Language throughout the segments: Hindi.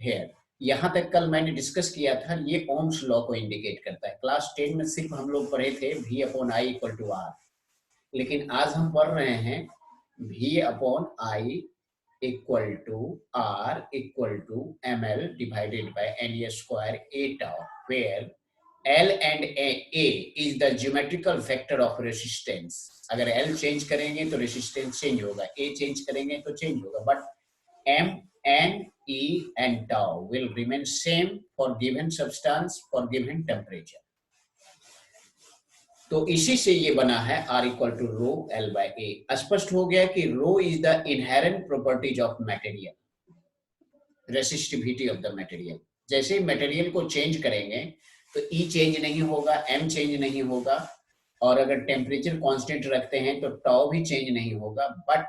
हेयर। यहां तक कल मैंने डिस्कस किया था, ये ओम्स लॉ को इंडिकेट करता है। क्लास 10 में सिर्फ हम लोग पढ़े थे V upon I equal to R, लेकिन आज हम पढ़ रहे हैं V upon I equal to R equal to ml divided by NE square A tau, where L and A is the geometrical factor of resistance। अगर L चेंज करेंगे तो रेसिस्टेंस चेंज होगा, A चेंज करेंगे तो चेंज होगा, but M, N, E and tau will remain same for given substance for given temperature। तो इसी से ये बना है R equal to rho L by A। स्पष्ट हो गया कि rho is the inherent properties of material, resistivity of the material. जैसे मटेरियल को चेंज करेंगे तो E चेंज नहीं होगा, M चेंज नहीं होगा, और अगर टेम्परेचर कांस्टेंट रखते हैं तो टाउ भी चेंज नहीं होगा, but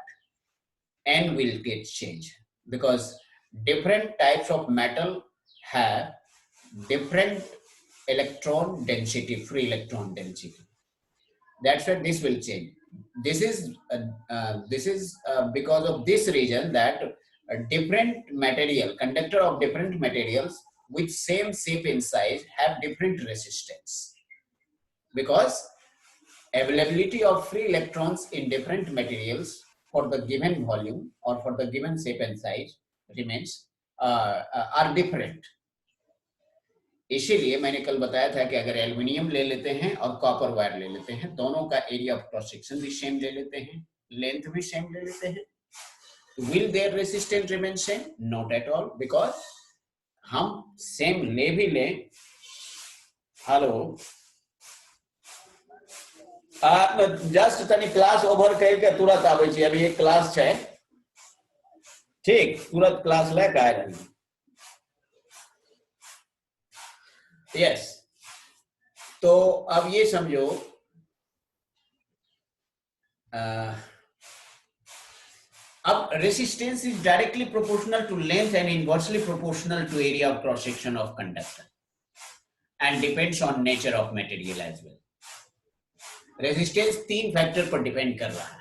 N will get change because different types of metal have different electron density, free electron density. That's why this will change. This is because of this reason that a different material, conductor of different materials with same shape and size have different resistance, because availability of free electrons in different materials for the given volume or for the given shape and size remains are different। इसीलिए मैंने कल बताया था कि अगर एल्युमिनियम ले लेते हैं और कॉपर वायर ले लेते हैं, दोनों का एरिया ऑफ क्रॉस सेक्शन भी सेम ले लेते हैं, लेंथ भी सेम ले लेते हैं, will their resistance remain same? Not at all, because हम सेम ले भी लें। हेलो, जस्ट तनी क्लास ओवर करके तुरंत आबै छी, अभी एक क्लास छै, ठीक, तुरंत क्लास लेके आ रही। यस, तो अब ये समझो, अब resistance is directly proportional to length and inversely proportional to area of cross section of conductor and depends on nature of material as well. Resistance 3 factor पर डिपेंड कर रहा है,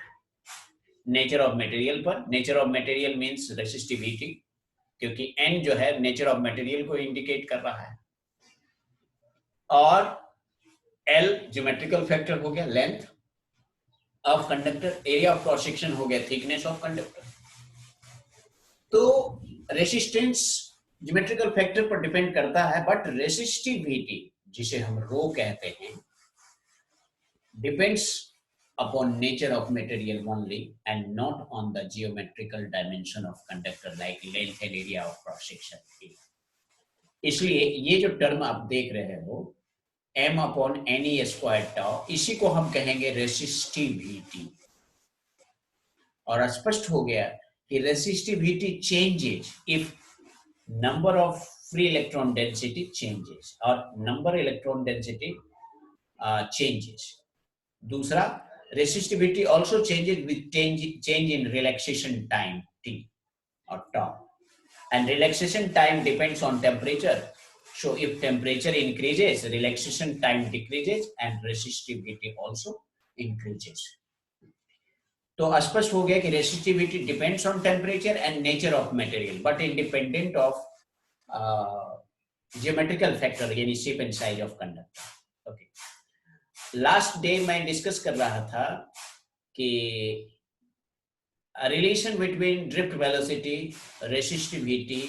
नेचर ऑफ मटेरियल पर। Nature of material means resistivity, क्योंकि N जो है नेचर ऑफ मटेरियल को इंडिकेट कर रहा है, और L ज्योमेट्रिकल फैक्टर हो गया, length of conductor, area of cross section हो गया, थिकनेस ऑफ कंडक्टर। तो रेसिस्टेंस ज्योमेट्रिकल फैक्टर पर डिपेंड करता है, बट रेसिस्टिविटी जिसे हम रो कहते हैं depends upon nature of material only and not on the geometrical dimension of conductor like length and area of cross section। इसलिए ये जो टर्म आप देख रहे हो M upon NE square tau, इसी को हम कहेंगे रेसिस्टिविटी। और स्पष्ट हो गया कि resistivity changes if number of free electron density changes और नंबर इलेक्ट्रॉन डेंसिटी चेंजेस। दूसरा, resistivity also changes with change in relaxation time T or tau, and relaxation time depends on temperature. So if temperature increases, relaxation time decreases and resistivity also increases। तो स्पष्ट हो गया कि resistivity depends on temperature and nature of material but independent of geometrical factor यानी shape and size of conductor। okay, last day मैं डिस्कस कर रहा था कि relation between drift velocity, resistivity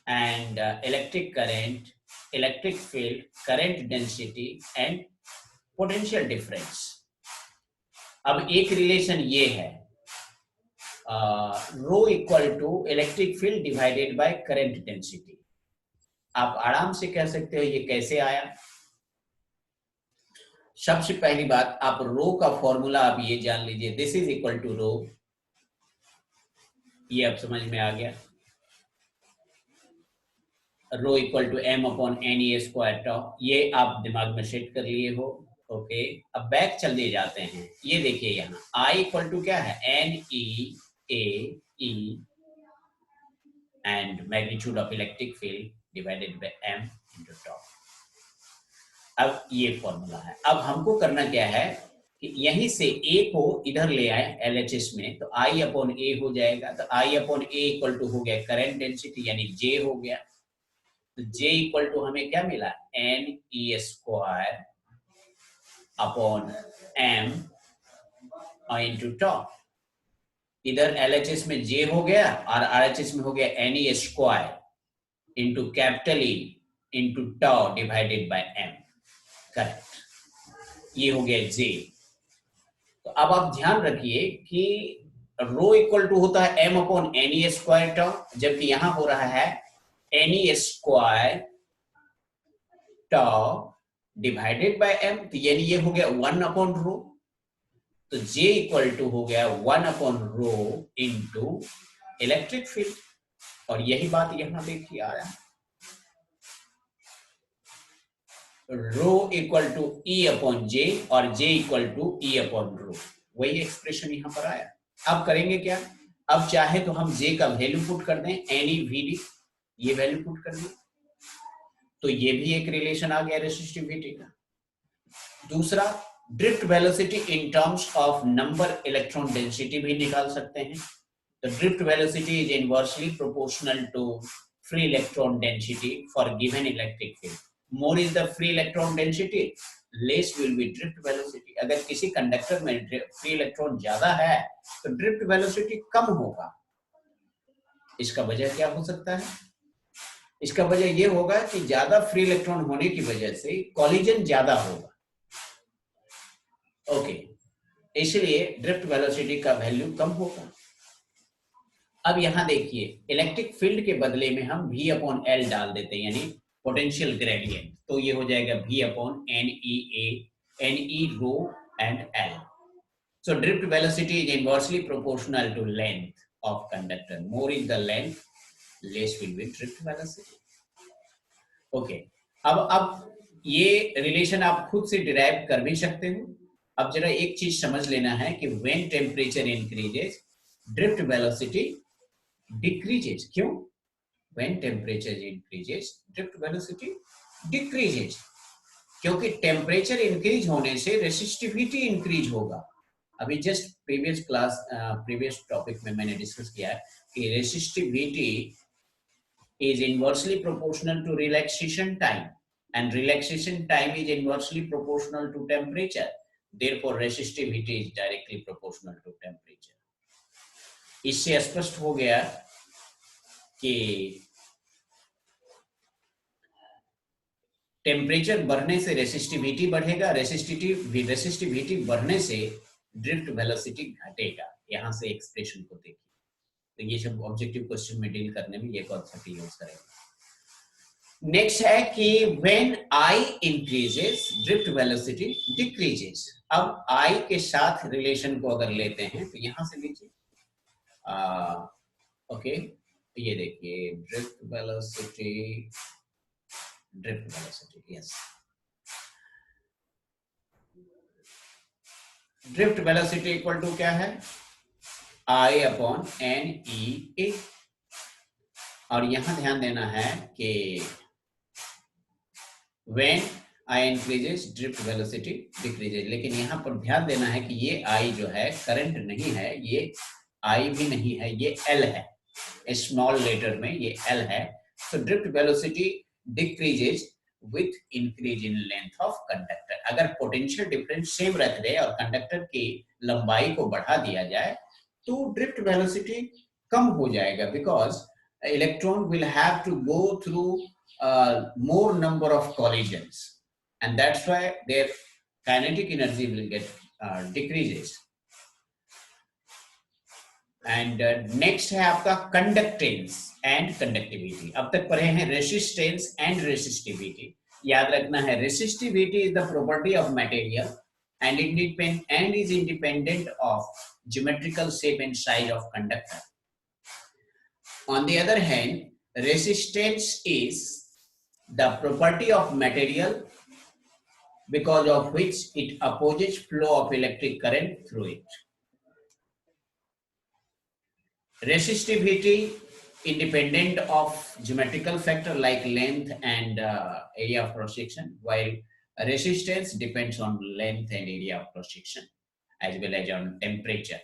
and electric current, electric field, current density and potential difference. अब एक रिलेशन ये है, rho equal to electric field divided by current density. आप आराम से कह सकते हो ये कैसे आया। सबसे पहली बात, आप रो का फॉर्मूला आप ये जान लीजिए, this is equal to rho, ये अब समझ में आ गया। Rho equal to M upon NE square tau, ये आप दिमाग में सेट कर लिए हो। ओके, अब बैक चलते जाते हैं। ये देखिए यहाँ I इक्वल टू क्या है, NE and magnitude of electric field divided bye M into tau. अब ये फॉर्मूला है। अब हमको करना क्या है कि यहीं से ए को इधर ले आए एलएचएस में, तो आई अपॉन ए हो जाएगा। तो आई अपॉन ए इक्वल टू हो गया करंट डेंसिटी यानी जे हो गया। तो जे इक्वल टू हमें क्या मिला, N E square upon M into tau. इधर एलएचएस में जे हो गया और आरएचएस में हो गया N E square into capital E into tau divided by M. Correct, ये हो गया जे। तो अब आप ध्यान रखिए कि रो इक्वल टू होता है M upon N E square tau, जबकि यहां हो रहा है N E square tau divided by M. तो यानी ये हो गया 1 अपॉन रो। तो J इक्वल टू हो गया 1 upon rho into electric field, और यही बात यहां देखिए आ रहा है, rho equal to E upon J और J equal to E upon rho. वही एक्सप्रेशन यहां पर आया। अब करेंगे क्या, अब चाहे तो हम J का वैल्यू पुट कर दें, NEVD, ये वैल्यू पुट कर दें, तो ये भी एक रिलेशन आ गया रेसिस्टिविटी का। दूसरा, drift velocity in terms of number electron density भी निकाल सकते हैं। तो drift velocity is inversely proportional to free electron density for given electric field. More is the free electron density, less will be drift velocity. अगर किसी कंडक्टर में फ्री इलेक्ट्रॉन ज्यादा है तो ड्रिफ्ट वेलोसिटी कम होगा। इसका वजह क्या हो सकता है, इसका वजह यह होगा कि ज्यादा फ्री इलेक्ट्रॉन होने की वजह से कॉलिजन ज्यादा होगा। ओके, इसलिए ड्रिफ्ट वेलोसिटी का वैल्यू कम होगा। अब यहां देखिए, इलेक्ट्रिक फील्ड के बदले में हम V अपॉन एल डाल देते हैं, यानी पोटेंशियल ग्रेडियंट। तो ये हो जाएगा V upon N E rho and L. So drift velocity is inversely proportional to length of conductor. More is the length, less will be drift velocity. Okay, अब ये रिलेशन आप खुद से डिराइव कर भी सकते हो। अब जरा एक चीज समझ लेना है कि when temperature increases drift velocity decreases. क्यों? When temperature increases drift velocity decreases, क्योंकि टेम्परेचर इंक्रीज होने से रेसिस्टिविटी इंक्रीज होगा। अभी जस्ट प्रीवियस टॉपिक में मैंने डिस्कस किया कि resistivity is inversely proportional to relaxation time, and relaxation time is inversely proportional to temperature. Therefore resistivity is directly proportional to temperature. इससे स्पष्ट हो गया कि टेम्परेचर बढ़ने से रेसिस्टिविटी बढ़ेगा, रेसिस्टिविटी बढ़ने से ड्रिफ्ट वेलोसिटी घटेगा। यहां से एक्सप्रेशन को देखिए, तो ये सब ऑब्जेक्टिव क्वेश्चन में डील करने में ये कॉन्सेप्ट यूज करेंगे। नेक्स्ट है कि when I increases drift velocity decreases. अब आई के साथ रिलेशन को अगर लेते हैं तो यहां से लीजिए, ओके, ये देखिए drift velocity, yes, drift velocity equal to क्या है, I upon N E A. और यहां ध्यान देना है कि when I increases drift velocity decreases, लेकिन यहां पर ध्यान देना है कि ये I जो है करंट नहीं है, ये I भी नहीं है, ये L है, स्मॉल लेटर में ये L है। तो drift velocity decreases with increase in length of conductor. अगर पोटेंशियल डिफरेंस सेम रख दे और कंडक्टर की लंबाई को बढ़ा दिया जाए तो ड्रिफ्ट वेलोसिटी कम हो जाएगा, because electron will have to go through more number of collisions, and that's why their kinetic energy will get decreases. And next है आपका कंडक्टेंस एंड कंडक्टिविटी। अब तक पढ़े हैं रेसिस्टेंस एंड रेसिस्टिविटी। याद रखना है, resistivity is the property of material and is independent of geometrical shape and size of conductor. On the other hand, resistance is the property of material because of which it opposes flow of electric current through it. Resistivity independent of geometrical factor like length and area of cross section, while Resistance depends on length and area of cross section as well as on temperature.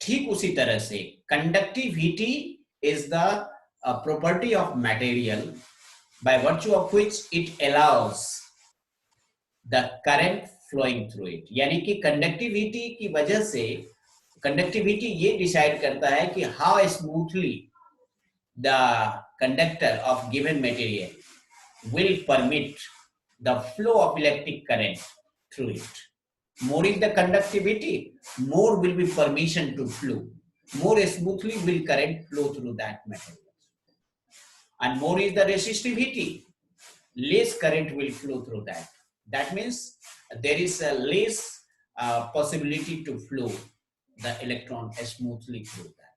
ठीक उसी तरह से conductivity is the property of material by virtue of which it allows the current flowing through it. यानी कि conductivity की वजह से conductivity ये decide करता है कि how smoothly the conductor of given material will permit the flow of electric current through it. More is the conductivity, more will be permission to flow. More smoothly will current flow through that material. And more is the resistivity, less current will flow through that. That means there is a less possibility to flow the electron smoothly through that.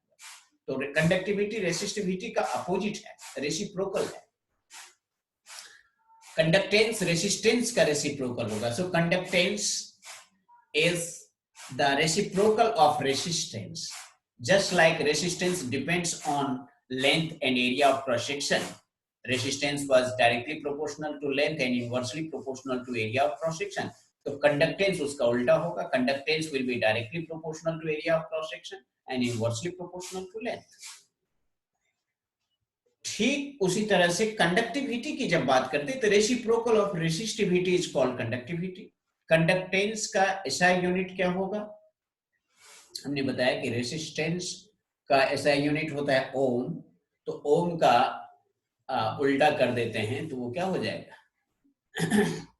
तो कंडक्टिविटी रेसिस्टिविटी का अपोजिट है, रेसिप्रोकल है. कंडक्टेंस रेसिस्टेंस का रेसिप्रोकल होगा. सो conductance is the reciprocal of resistance. Just like resistance depends on length and area of cross section, resistance was directly proportional to length and inversely proportional to area of cross section. तो conductance उसका उल्टा होगा. Conductance will be directly proportional to area of cross section and inversely proportional to length. ठीक उसी तरह से कंडक्टिविटी की जब बात करते हैं तो reciprocal of resistivity is called conductivity. Conductance का एसआई यूनिट क्या होगा? हमने बताया कि रेसिस्टेंस का एसआई यूनिट होता है ओम. तो ओम का उल्टा कर देते हैं तो वो क्या हो जाएगा?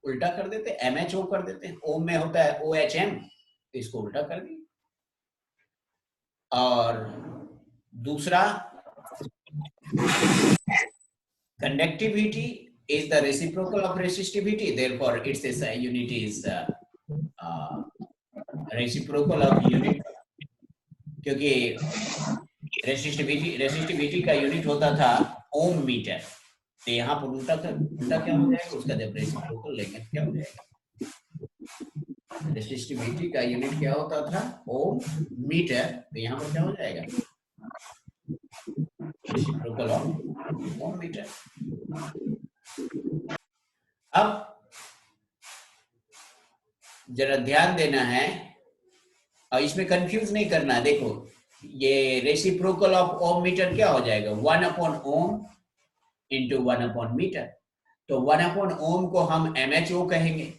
उल्टा कर देते हैं, एमएचओ कर देते हैं. ओम में होता है ओएचएम, तो इसको उल्टा कर दिए. और दूसरा conductivity is the reciprocal of resistivity, therefore its SI unit is reciprocal of unit. क्योंकि रेसिस्टिविटी का यूनिट होता था ओम मीटर, तो यहाँ पर उल्टा क्या हो जाएगा? उसका जब रेसिप्रोकल लेंगे क्या हो जाएगा? रेसिस्टिविटी का यूनिट क्या होता था? ओम मीटर, तो यहाँ पर क्या हो जाएगा? Reciprocal of ohm metre. अब जरा ध्यान देना है और इसमें कंफ्यूज नहीं करना. देखो ये रेसिप्रोकल ऑफ ओम मीटर क्या हो जाएगा? 1 upon ohm into 1 upon metre. तो 1 अपॉन ओम को हम MHO कहेंगे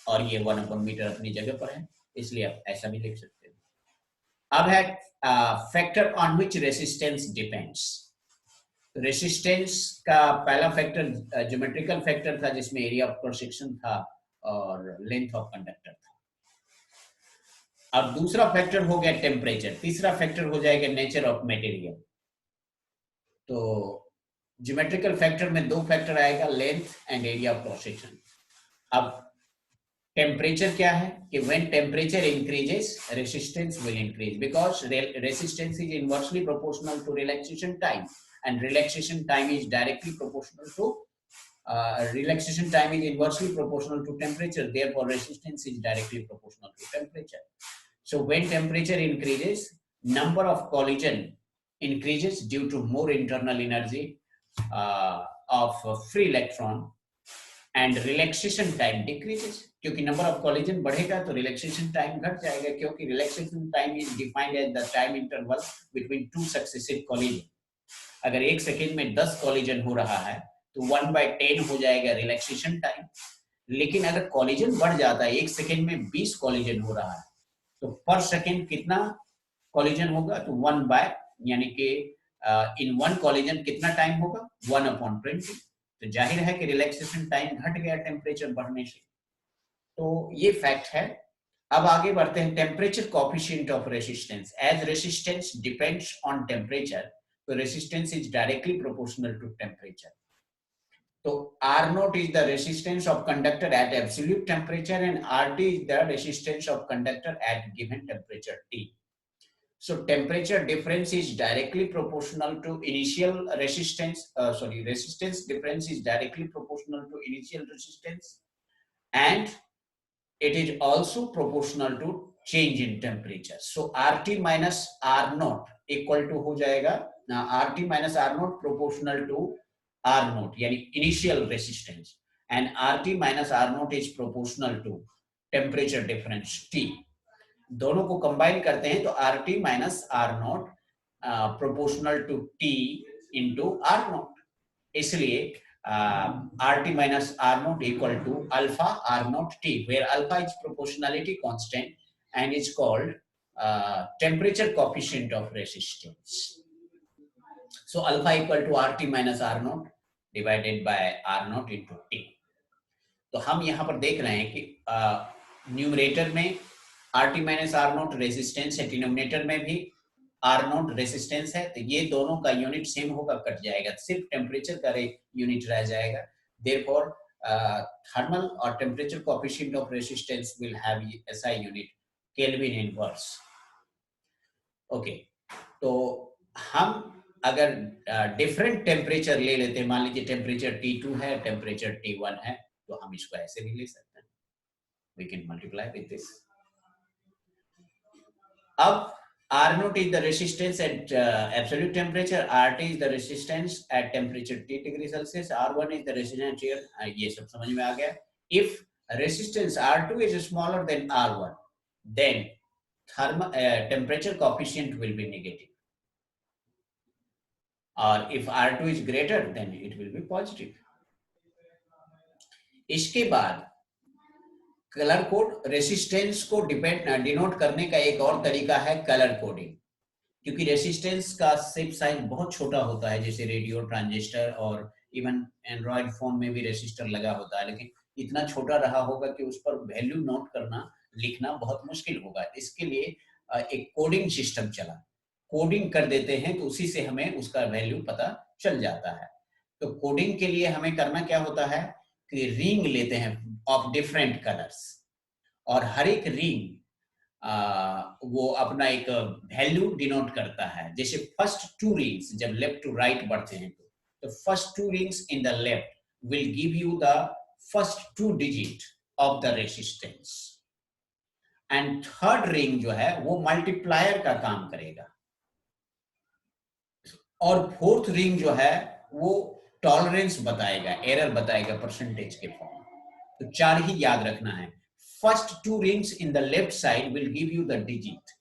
और ये 1 अपॉन मीटर अपनी जगह पर है, इसलिए आप ऐसा भी लिख सकते हो. अब है factor on which resistance depends. Resistance का पहला फैक्टर ज्योमेट्रिकल फैक्टर था जिसमें एरिया ऑफ क्रॉस सेक्शन था और लेंथ ऑफ कंडक्टर था. अब दूसरा फैक्टर हो गया टेम्परेचर. तीसरा फैक्टर हो जाएगा नेचर ऑफ मटेरियल. तो ज्योमेट्रिकल फैक्टर में दो फैक्टर आएगा, length and area of cross section. अब टेम्परेचर क्या है कि when temperature increases resistance will increase because resistance is inversely proportional to relaxation time and relaxation time is directly proportional to relaxation time is inversely proportional to temperature, therefore resistance is directly proportional to temperature. So when temperature increases, number of collision increases due to more internal energy of free electron and relaxation time decreases. क्योंकि number of collision बढ़ेगा तो relaxation time घट जाएगा, क्योंकि relaxation time is defined as the time interval between two successive collision. अगर 1 सेकेंड में 10 कॉलिजन हो रहा है तो 1/10 हो जाएगा रिलैक्सेशन टाइम. लेकिन अगर कॉलिजन बढ़ जाता है, 1 सेकेंड में 20 कॉलिजन हो रहा है, तो पर सेकेंड कितना कॉलिजन होगा? तो 1 यानी कि इन 1 कॉलिजन कितना टाइम होगा? 1/20. तो जाहिर है कि रिलैक्सेशन टाइम घट गया टेम्परेचर बढ़ने से. तो ये फैक्ट है. अब आगे बढ़ते हैं. Temperature coefficient of resistance. As resistance depends on temperature, so resistance is directly proportional to temperature. So R naught is the resistance of conductor at absolute temperature and RT is the resistance of conductor at given temperature T. So temperature difference is directly proportional to initial resistance. Resistance difference is directly proportional to initial resistance, and it is also proportional to change in temperature. So RT minus R naught equal to हो जाएगा RT minus R naught proportional to R naught, यानी initial resistance, and RT minus R naught is proportional to temperature difference T. दोनों को कंबाइन करते हैं तो RT minus R naught proportional to T into R naught. इसलिए RT minus R naught equal to alpha R naught T, where alpha is proportionality constant and is called temperature coefficient of resistance. So alpha equal to RT minus R naught divided by R naught into T. तो हम यहाँ पर देख रहे हैं कि न्यूमरेटर में RT minus R naught resistance है, डिनोमिनेटर में भी R naught रेजिस्टेंस है, तो ये दोनों का यूनिट सेम होगा, कट जाएगा, सिर्फ टेम्परेचर का यूनिट रह जाएगा. Therefore, thermal or temperature coefficient of resistance will have SI unit Kelvin inverse. Okay, तो हम अगर डिफरेंट टेम्परेचर ले लेते हैं, मान लीजिए टेम्परेचर T2 है, टेम्परेचर T1 है, तो हम इसको ऐसे भी ले सकते हैं. We can multiply with this. अब R naught is the resistance at absolute temperature, RT is the resistance at temperature T degree Celsius, R1 is the resistance here. ये सब समझ में आ गया. If resistance R2 is smaller than R1, then temperature coefficient will be negative. Or if R2 is greater, then it will be positive. इसके बाद कलर कोड, रेसिस्टेंस को डिनोट करने का एक और तरीका है कलर कोडिंग. क्योंकि रेसिस्टेंस का शेप साइज बहुत छोटा होता है, जैसे रेडियो, ट्रांजिस्टर और इवन एंड्रॉइड फोन में भी रेसिस्टर लगा होता है, लेकिन इतना छोटा रहा होगा कि उस पर वैल्यू नोट करना, लिखना बहुत मुश्किल होगा. इसके लिए एक कोडिंग सिस्टम चला, कोडिंग कर देते हैं तो उसी से हमें उसका वैल्यू पता चल जाता है. तो कोडिंग के लिए हमें करना क्या होता है कि रिंग लेते हैं ऑफ डिफरेंट कलर्स, और हर एक रिंग वो अपना एक वैल्यू डिनोट करता है. जैसे फर्स्ट टू रिंग्स जब लेफ्ट टू राइट बढ़ते हैं तो first two rings in the left will give you the first two digit of the resistance, and third ring जो है वो मल्टीप्लायर का काम करेगा, और फोर्थ रिंग जो है वो टॉलरेंस बताएगा, एरर बताएगा परसेंटेज के फॉर्म. तो चार ही याद रखना है. First two rings in the left side will give you the digit,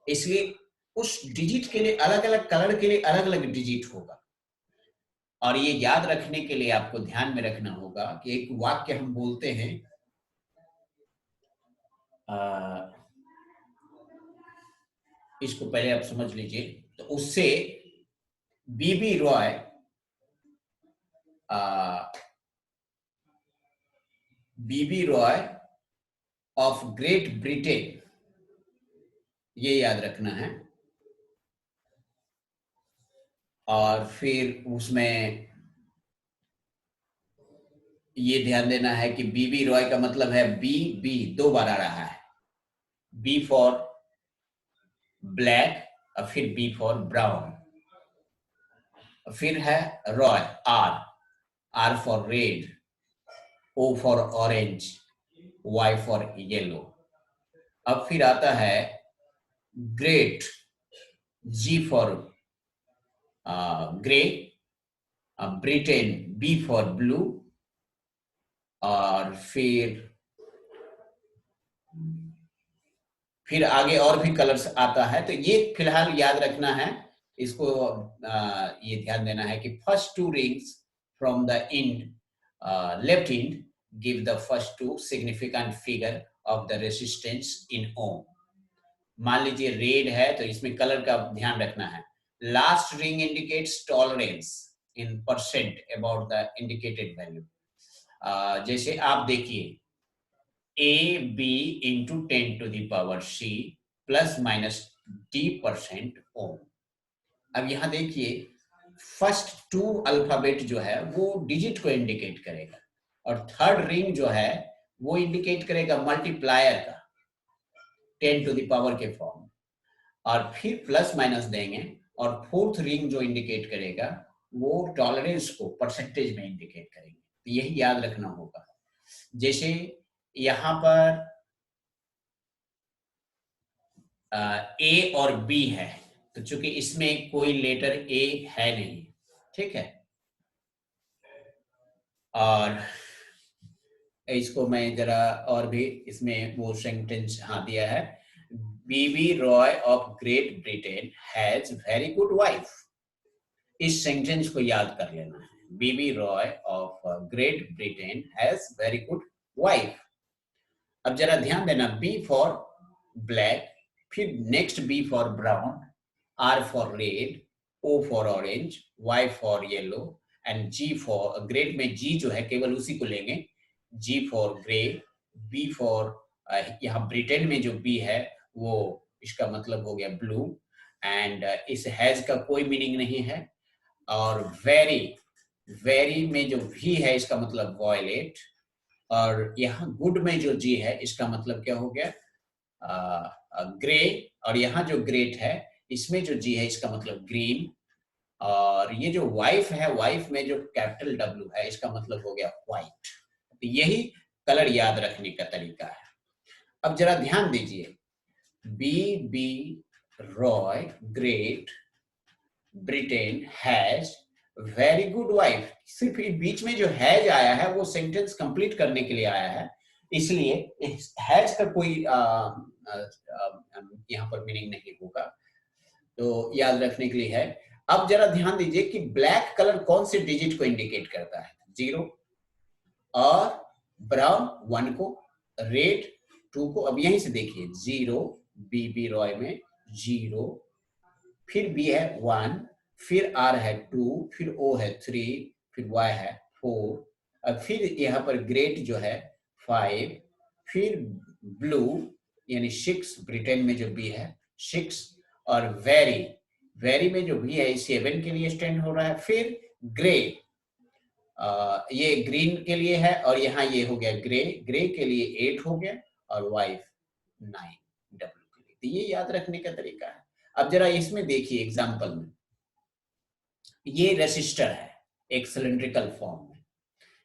इसलिए उस डिजिट के लिए अलग अलग कलर के लिए अलग अलग डिजिट होगा. और ये याद रखने के लिए आपको ध्यान में रखना होगा कि एक वाक्य हम बोलते हैं, इसको पहले आप समझ लीजिए. तो उससे बीबी रॉय ऑफ ग्रेट ब्रिटेन, ये याद रखना है. और फिर उसमें ये ध्यान देना है कि बीबी रॉय का मतलब है बी दो बार आ रहा है, बी फॉर ब्लैक और फिर बी फॉर ब्राउन, फिर है Roy, R for red, O for orange, Y for yellow. अब फिर आता है great, G for grey, Britain, B for blue, और फिर आगे और भी कलर्स आता है. तो ये फिलहाल याद रखना है, इसको ये ध्यान देना है कि first two rings from the end, left end give the first two significant figure of the resistance in ohm. मान लीजिए रेड है तो इसमें कलर का ध्यान रखना है. Last ring indicates tolerance in percent about the indicated value. जैसे आप देखिए A B into 10 to the power C plus minus D% ohm. अब यहां देखिए फर्स्ट टू अल्फाबेट जो है वो डिजिट को इंडिकेट करेगा, और थर्ड रिंग जो है वो इंडिकेट करेगा मल्टीप्लायर का 10 to the power के फॉर्म, और फिर प्लस माइनस देंगे, और फोर्थ रिंग जो इंडिकेट करेगा वो टॉलरेंस को परसेंटेज में इंडिकेट करेंगे. तो यही याद रखना होगा. जैसे यहां पर ए और बी है, तो चूंकि इसमें कोई लेटर ए है नहीं, ठीक है, और इसको मैं जरा और भी इसमें वो सेंटेंस हाँ दिया है, B B Roy of Great Britain has very good wife. इस सेंटेंस को याद कर लेना है, B B Roy of Great Britain has very good wife. अब जरा ध्यान देना, बी फॉर ब्लैक, फिर next B for brown, R for red, O for orange, Y for yellow and G for great में जी जो है केवल उसी को लेंगे, G for grey, B for यहाँ ब्रिटेन में जो बी है वो इसका मतलब हो गया ब्लू, एंड इस हैज का कोई मीनिंग नहीं है, और वेरी, वेरी में जो वी है इसका मतलब वॉयलेट, और यहाँ गुड में जो जी है इसका मतलब क्या हो गया ग्रे, और यहाँ जो ग्रेट है इसमें जो जी है इसका मतलब ग्रीन, और ये जो वाइफ है, वाइफ में जो कैपिटल डब्ल्यू है इसका मतलब हो गया व्हाइट। तो यही कलर याद रखने का तरीका है। अब जरा ध्यान दीजिए, B B Roy great Britain has very good wife, सिर्फ बीच में जो हैज आया है वो सेंटेंस कंप्लीट करने के लिए आया है, इसलिए हैज का कोई यहाँ पर मीनिंग नहीं होगा, तो याद रखने के लिए है। अब जरा ध्यान दीजिए कि ब्लैक कलर कौन से डिजिट को इंडिकेट करता है, 0, और ब्राउन 1 को, रेड 2 को। अब यहीं से देखिए 0 बी रॉय में 0, फिर बी है 1, फिर आर है 2, फिर ओ है 3, फिर वाई है 4, अब फिर यहाँ पर ग्रेट जो है 5, फिर ब्लू यानी 6, ब्रिटेन में जो बी है 6, और वेरी, वेरी में जो बी है 7 के लिए स्टैंड हो रहा है, फिर ग्रे, ये ग्रीन के लिए है, और यहाँ ये हो गया ग्रे, ग्रे के लिए 8 हो गया, और वाइफ 9 डब्ल्यू के लिए। तो ये याद रखने का तरीका है। अब जरा इसमें देखिए एग्जांपल में, ये रेसिस्टर है एक सिलिंड्रिकल फॉर्म में,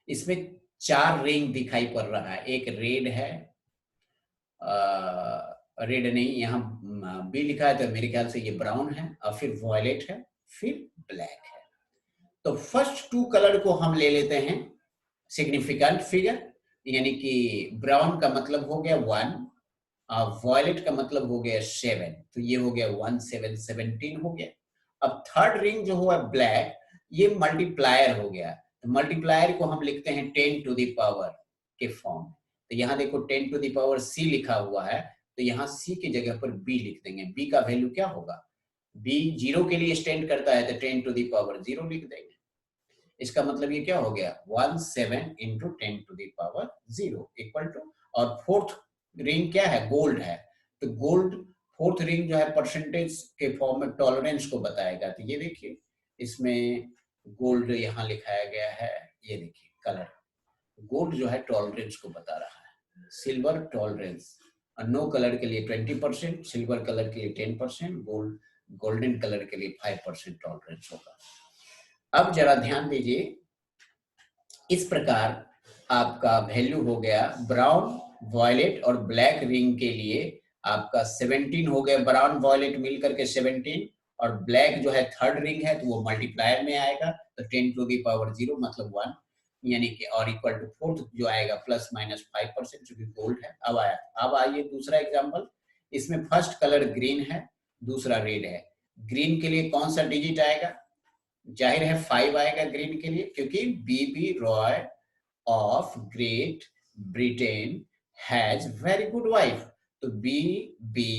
इसमें 4 रिंग दिखाई पड़ रहा है, एक रेड है, रेड नहीं यहाँ बी लिखा है तो मेरे ख्याल से ये ब्राउन है, और फिर वॉयलेट है, फिर ब्लैक है। तो फर्स्ट 2 कलर को हम ले लेते हैं सिग्निफिकेंट फिगर, यानी कि ब्राउन का मतलब हो गया 1, वॉयलेट का मतलब हो गया 7, तो ये हो गया 1 7 17 हो गया। अब थर्ड रिंग जो हुआ ब्लैक, ये मल्टीप्लायर हो गया, तो मल्टीप्लायर को हम लिखते हैं 10 टू द पावर के फॉर्म। तो यहाँ देखो 10 टू द पावर c लिखा हुआ है, तो यहाँ c की जगह पर b लिख देंगे। b का वैल्यू क्या होगा, b 0 के लिए स्टैंड करता है तो 10 टू द पावर 0 लिख देंगे। इसका मतलब ये क्या हो गया 1 7 into 10 to the power 0 equal to, और फोर्थ रिंग क्या है, गोल्ड है, तो गोल्ड फोर्थ रिंग जो है परसेंटेज के फॉर्म में टॉलरेंस को बताएगा। तो ये देखिए इसमें गोल्ड यहाँ लिखाया गया है, ये देखिए कलर, गोल्ड जो है टॉलरेंस को बता रहा है, सिल्वर टॉलरेंस, और नो कलर के लिए 20%, सिल्वर कलर के लिए 10%, गोल्ड गोल्डन कलर के लिए 5% टॉलरेंस होगा। अब जरा ध्यान दीजिए, इस प्रकार आपका वैल्यू हो गया ब्राउन, वॉयलेट और ब्लैक रिंग के लिए आपका 17 हो गया, ब्राउन वॉयलेट मिल करके 17, और ब्लैक जो है थर्ड रिंग है तो वो मल्टीप्लायर में आएगा, तो 10 टू द पावर 0 मतलब 1, यानी कि, और इक्वल टू फोर्थ जो आएगा प्लस माइनस 5% जो कि गोल्ड है। अब आया, अब आइए दूसरा एग्जांपल, इसमें फर्स्ट कलर ग्रीन है, दूसरा रेड है। ग्रीन के लिए कौन सा डिजिट आएगा, जाहिर है 5 आएगा ग्रीन के लिए, क्योंकि B B Roy of Great Britain has very good wife, तो बी बी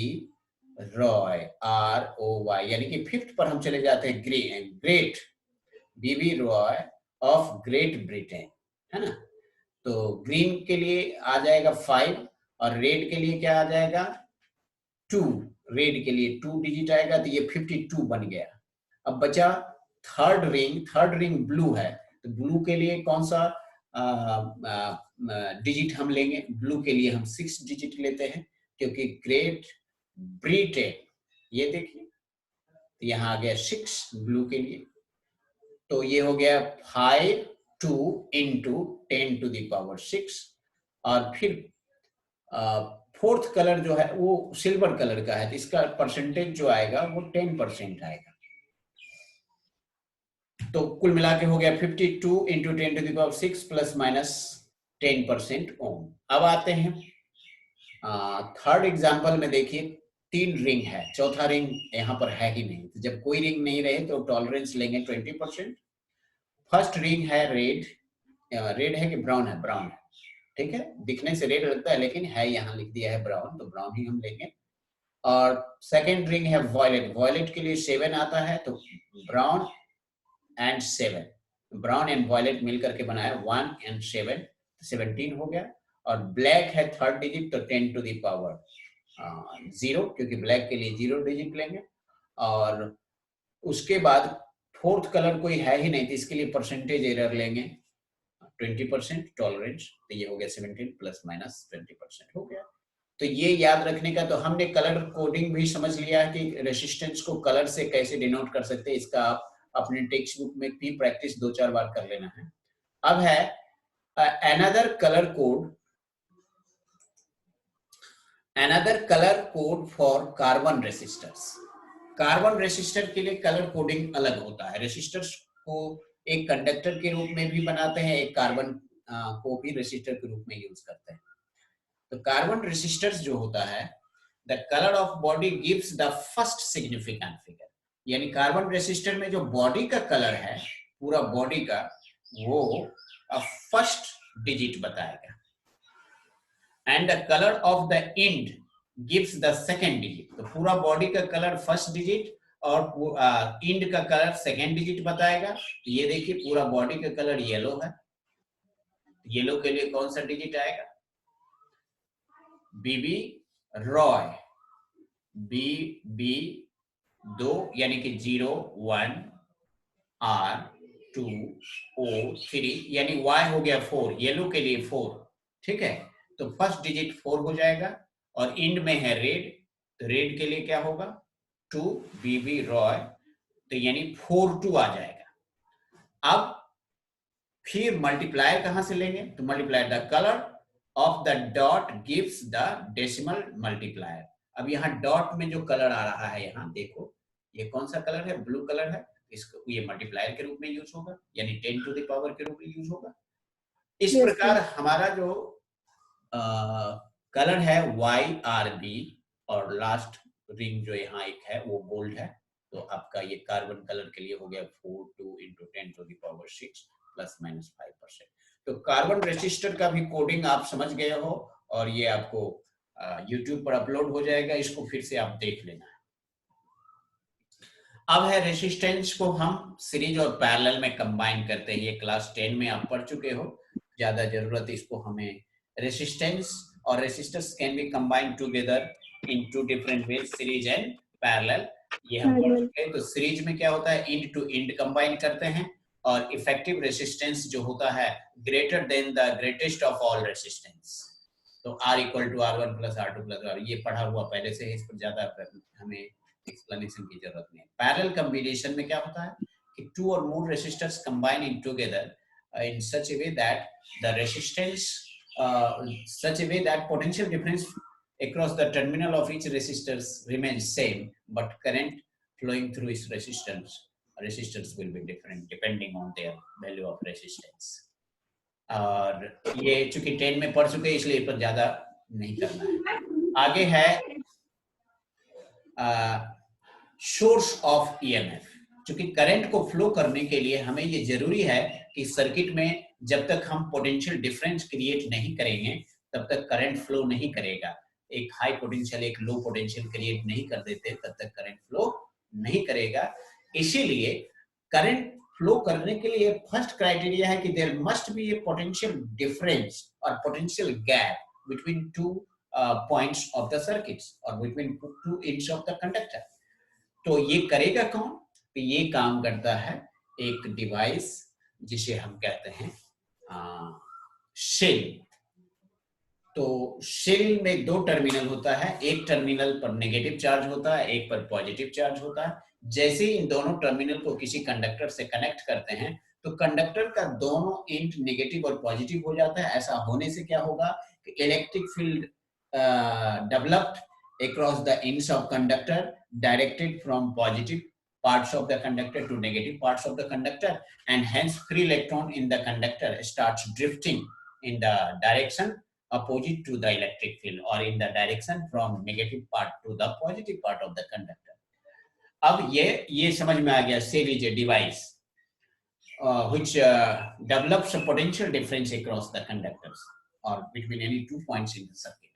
रॉय ROY, यानी कि फिफ्थ पर हम चले जाते हैं, great, B B Roy of Great Britain, है ना। तो ग्रीन के लिए आ जाएगा 5, और रेड के लिए क्या आ जाएगा 2, रेड के लिए 2 डिजिट आएगा, तो ये 52 बन गया। अब बचा थर्ड रिंग ब्लू है, तो ब्लू के लिए कौन सा डिजिट हम लेंगे, ब्लू के लिए हम 6 डिजिट लेते हैं, क्योंकि ग्रेट ब्रिटेन, ये देखिए तो यहाँ आ गया 6 ब्लू के लिए, तो ये हो गया 5 2 into 10 to the power 6, और फिर फोर्थ कलर जो है वो सिल्वर कलर का है, तो इसका परसेंटेज जो आएगा वो 10% आएगा। तो कुल मिला के हो गया 52 into 10 to the power 6 plus minus 10% ओम। अब आते हैं थर्ड एग्जांपल में, देखिए 3 रिंग है, चौथा रिंग यहाँ पर है ही नहीं, तो जब कोई रिंग नहीं रहे तो टॉलरेंस लेंगे 20%। फर्स्ट रिंग है रेड, रेड है कि ब्राउन है, ब्राउन है, ठीक है, दिखने से रेड लगता है लेकिन है यहाँ लिख दिया है ब्राउन, तो ब्राउन ही हम लेंगे। और सेकेंड रिंग है वॉयलेट, वॉयलेट के लिए 7 आता है, तो brown and 7, brown and violet मिलकर के बनाया 1 एंड 7, 17 हो गया। और ब्लैक है थर्ड डिजिट, तो 10 टू द पावर 0, क्योंकि ब्लैक के लिए 0 डिजिट लेंगे। और उसके बाद फोर्थ कलर कोई है ही नहीं, तो इसके लिए परसेंटेज एरर लेंगे 20% टॉलरेंस, तो ये हो गया 17 प्लस माइनस 20% हो गया। तो ये याद रखने का, तो हमने कलर कोडिंग भी समझ लिया है कि रेसिस्टेंस को कलर से कैसे डिनोट कर सकते हैं, इसका आप अपने टेक्स्ट बुक में भी प्रैक्टिस 2-4 बार कर लेना है। अब है another colour code for carbon resistors. Carbon resistor के लिए कलर कोडिंग अलग होता है। रेसिस्टर्स को एक कंडक्टर के रूप में भी बनाते हैं, एक कार्बन को भी रेसिस्टर के रूप में यूज करते हैं। तो कार्बन रेसिस्टर्स जो होता है, the colour of body gives the first significant figure, यानी कार्बन रेसिस्टर में जो बॉडी का कलर है, पूरा बॉडी का, वो फर्स्ट डिजिट बताएगा। And the colour of the end gives the second digit, तो पूरा बॉडी का कलर फर्स्ट डिजिट और एंड का कलर सेकेंड डिजिट बताएगा। तो ये देखिए पूरा बॉडी का कलर येलो है, येलो के लिए कौन सा डिजिट आएगा, बीबी रॉय, बी 2 यानी कि 0 1 R 2 O 3 यानी Y हो गया 4, येलो के लिए 4, ठीक है। तो फर्स्ट डिजिट 4 हो जाएगा। और एंड में है रेड, तो रेड के लिए क्या होगा 2 बीबी रॉय, तो यानी 4-2 आ जाएगा। अब फिर मल्टीप्लायर कहां से लेंगे, तो multiplier the colour of the dot gives the decimal multiplier. अब यहाँ डॉट में जो कलर आ रहा है, यहाँ देखो ये कौन सा कलर है, ब्लू कलर है, इसको ये मल्टीप्लायर के रूप में यूज होगा, यानी 10 टू द पावर के रूप में यूज होगा। इस प्रकार हमारा जो कलर है YRB, और लास्ट रिंग जो यहाँ एक है वो गोल्ड है, तो आपका ये कार्बन कलर के लिए हो गया 4 into 10 to the power 6 plus minus 5%। तो कार्बन रेसिस्टर का भी कोडिंग आप समझ गए हो, और ये आपको YouTube पर अपलोड हो जाएगा, इसको फिर से आप देख लेना है। अब है रेसिस्टेंस को हम सीरीज और पैरेलल में कंबाइन करते हैं, ये क्लास 10 में आप पढ़ चुके हो, ज्यादा जरूरत इसको हमें। रेसिस्टेंस और resistors can be combined together in 2 different ways, series and parallel, ये हम पढ़ चुके हैं। तो सीरीज में क्या होता है, इंड टू इंड कंबाइन करते हैं, और इफेक्टिव रेसिस्टेंस जो होता है greater than the greatest of all resistance, तो R = R1 + R2 + R, ये पढ़ा हुआ पहले से है, इस पर ज्यादा हमें एक्सप्लेनेशन की जरूरत नहीं। पैरेलल कॉम्बिनेशन में क्या होता है कि 2 or more resistors combine in together in such a way that the resistance such a way that potential difference across the terminal of each resistors remains same, but current flowing through its resistors will be different depending on their value of resistance। और ये चूंकि 10 में पढ़ चुके इसलिए पर ज्यादा नहीं करना है। आगे है सोर्स ऑफ ईएमएफ। क्योंकि करंट को फ्लो करने के लिए हमें ये जरूरी है कि सर्किट में जब तक हम पोटेंशियल डिफरेंस क्रिएट नहीं करेंगे तब तक करंट फ्लो नहीं करेगा। एक हाई पोटेंशियल एक लो पोटेंशियल क्रिएट नहीं कर देते तब तक करंट फ्लो नहीं करेगा। इसीलिए करंट फ्लो करने के लिए फर्स्ट क्राइटेरिया है कि there must be a potential difference और potential gap between two points of the circuits और between two ends of the conductor. तो ये करेगा कौन? तो ये काम करता है एक डिवाइस जिसे हम कहते हैं शेल। तो शेल में 2 टर्मिनल होता है, एक टर्मिनल पर नेगेटिव चार्ज होता है, एक पर पॉजिटिव चार्ज होता है। जैसे ही इन दोनों टर्मिनल को किसी कंडक्टर से कनेक्ट करते हैं तो कंडक्टर का दोनों एंड नेगेटिव और पॉजिटिव हो जाता है। ऐसा होने से क्या होगा कि electric field developed across the ends of conductor directed from positive parts of the conductor to negative parts of the conductor, and hence free electron in the conductor starts drifting in the direction opposite to the electric field or in the direction from negative part to the positive part of the conductor. अब ये समझ में आ गया. Cell is a device which develops a potential difference across the conductors or between any 2 points in the circuit.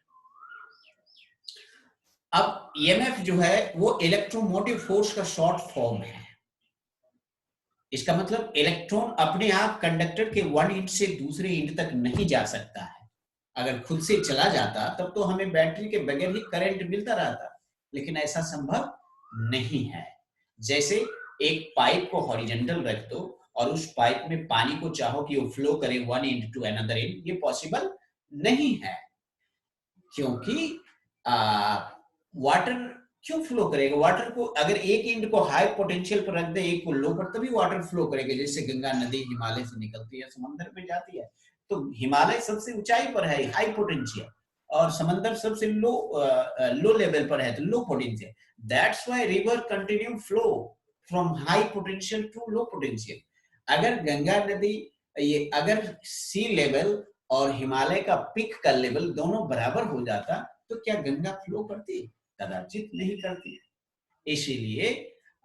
अब EMF जो है वो इलेक्ट्रोमोटिव फोर्स का शॉर्ट फॉर्म है. इसका मतलब इलेक्ट्रॉन अपने आप कंडक्टर के वन एंड से दूसरे एंड तक नहीं जा सकता है. अगर खुद से चला जाता तब तो हमें बैटरी के बगैर ही करंट मिलता रहता, लेकिन ऐसा संभव नहीं है. जैसे एक पाइप को हॉरिजॉन्टल रख दो और उस पाइप में पानी को चाहो कि वो फ्लो करे one end to another end, ये पॉसिबल नहीं है. क्योंकि वाटर क्यों फ्लो करेगा? वाटर को अगर एक एंड को हाई पोटेंशियल पर रख दे, एक को लो पर, तभी वाटर फ्लो करेगा. जैसे गंगा नदी हिमालय से निकलती है, समंदर में जाती है, तो हिमालय सबसे ऊंचाई पर है, हाई पोटेंशियल, और समंदर सबसे लो लेवल पर है, तो low potential. That's why river continue flow from high potential to low potential. अगर गंगा नदी अगर सी लेवल और हिमालय का पीक का लेवल दोनों बराबर हो जाता तो क्या गंगा फ्लो करती? कदाचित नहीं करती. इसीलिए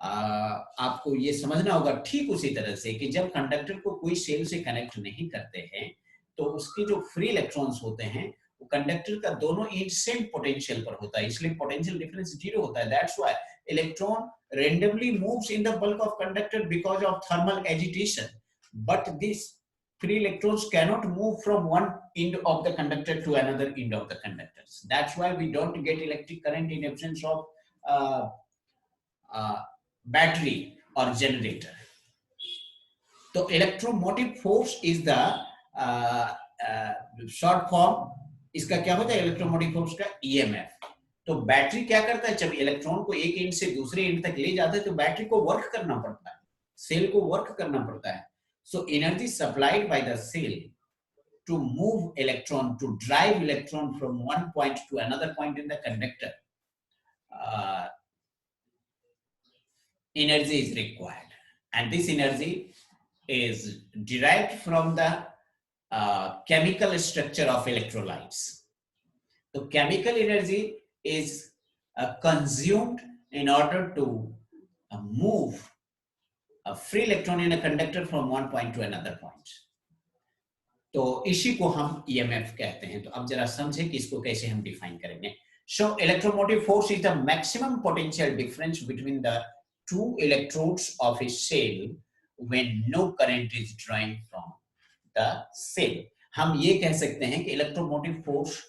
आपको ये समझना होगा ठीक उसी तरह से कि जब कंडक्टर को कोई सेल से कनेक्ट नहीं करते हैं तो उसके जो फ्री इलेक्ट्रॉन्स होते हैं वो कंडक्टर का दोनों एंड सेम पोटेंशियल पर होता है, इसलिए पोटेंशियल डिफरेंस जीरो होता है. That's why electron randomly moves in the bulk of conductor because of thermal agitation, but these free electrons cannot move from one end of the conductor to another end of the conductors. That's why we don't get electric current in absence of battery or generator. So electromotive force is the short form. इसका क्या होता है इलेक्ट्रोमोटिव फोर्स का? EMF. तो बैटरी क्या करता है? जब इलेक्ट्रॉन को एक एंड से दूसरे एंड तक ले जाता है तो बैटरी को वर्क करना पड़ता है, सेल को वर्क करना पड़ता है. So energy supplied by the cell to move electron, to drive electron from one point to another point in the conductor, energy is required, and this energy is derived from the chemical structure of electrolytes. So chemical energy is consumed in order to move a free electron in a conductor from one point to another point. तो इसी को हम EMF कहते हैं. तो अब जरा समझें कि इसको कैसे हम डिफाइन करेंगे. So electromotive force is the maximum potential difference between the two electrodes of a cell when no current is drawing from the cell. हम ये कह सकते हैं कि electromotive force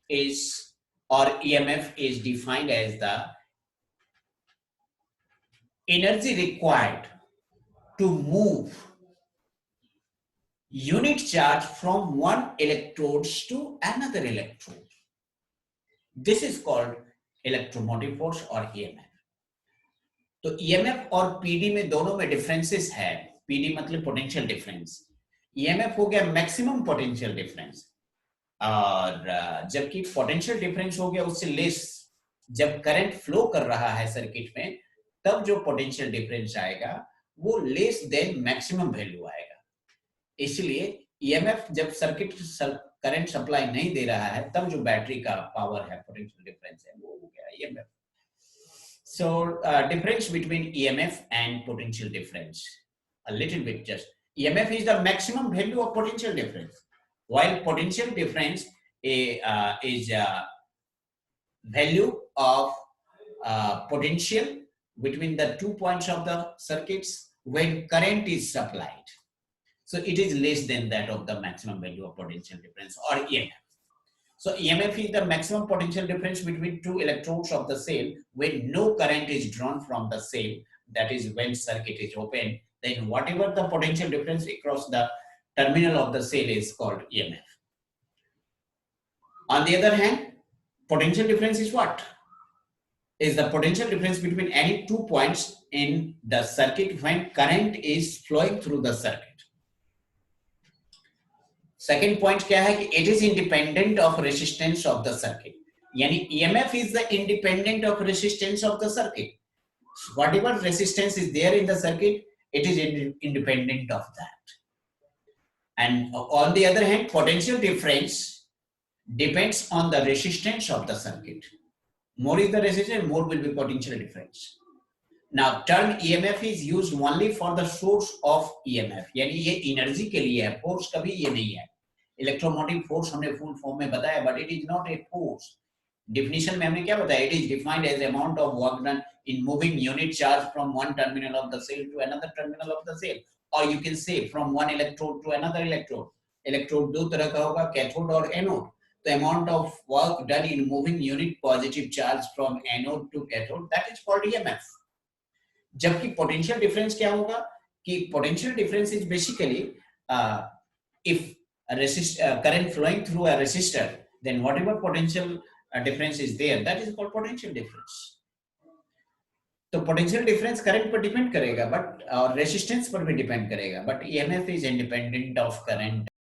is or EMF is defined as the energy required to move unit charge from one electrode to another electrode. This is called electromotive force or EMF. तो EMF और PD में दोनों में डिफरेंसेस है. PD मतलब पोटेंशियल डिफरेंस, EMF हो गया मैक्सिमम पोटेंशियल डिफरेंस, और जबकि पोटेंशियल डिफरेंस हो गया उससे लेस. जब करंट फ्लो कर रहा है सर्किट में तब जो पोटेंशियल डिफरेंस आएगा वो लेस देन मैक्सिमम वैल्यू आएगा. इसलिए EMF जब सर्किट करंट सप्लाई नहीं दे रहा है तब जो बैटरी का पावर है, पोटेंशियल डिफरेंस है, वो हो गया EMF. So difference between EMF and potential difference, a little bit just. EMF is the maximum value of potential difference, while potential difference is value of potential between the 2 points of the circuits when current is supplied. So it is less than that of the maximum value of potential difference or EMF. So EMF is the maximum potential difference between two electrodes of the cell when no current is drawn from the cell, that is when circuit is open. Then whatever the potential difference across the terminal of the cell is called EMF. On the other hand, potential difference is what? Is the potential difference between any 2 points in the circuit when current is flowing through the circuit. Second point क्या है कि it is independent of resistance of the circuit. यानी EMF is the independent of resistance of the circuit. So whatever resistance is there in the circuit, it is independent of that. And on the other hand, potential difference depends on the resistance of the circuit. More is the resistance, more will be potential difference. Now term EMF is used only for the source of EMF, यानी ये एनर्जी के लिए है, फोर्स कभी ये नहीं है. इलेक्ट्रोमोटिव फोर्स हमने फुल फॉर्म में बताया, but it is not a force. Definition में हमने क्या बताया? It is defined as amount of work done in moving unit charge from one terminal of the cell to another terminal of the cell, और you can say from one electrode to another electrode. Electrode दो तरह का होगा, कैथोड और anode. The amount of work done in moving unit positive charge from anode to cathode, that is called EMF. जबकि पोटेंशियल डिफरेंस क्या होगा कि potential difference is basically if current flowing through a resistor, then whatever potential difference is there, that is called potential difference. तो पोटेंशियल डिफरेंस करंट पर डिपेंड करेगा, बट और रेजिस्टेंस पर भी डिपेंड करेगा, but EMF is independent of current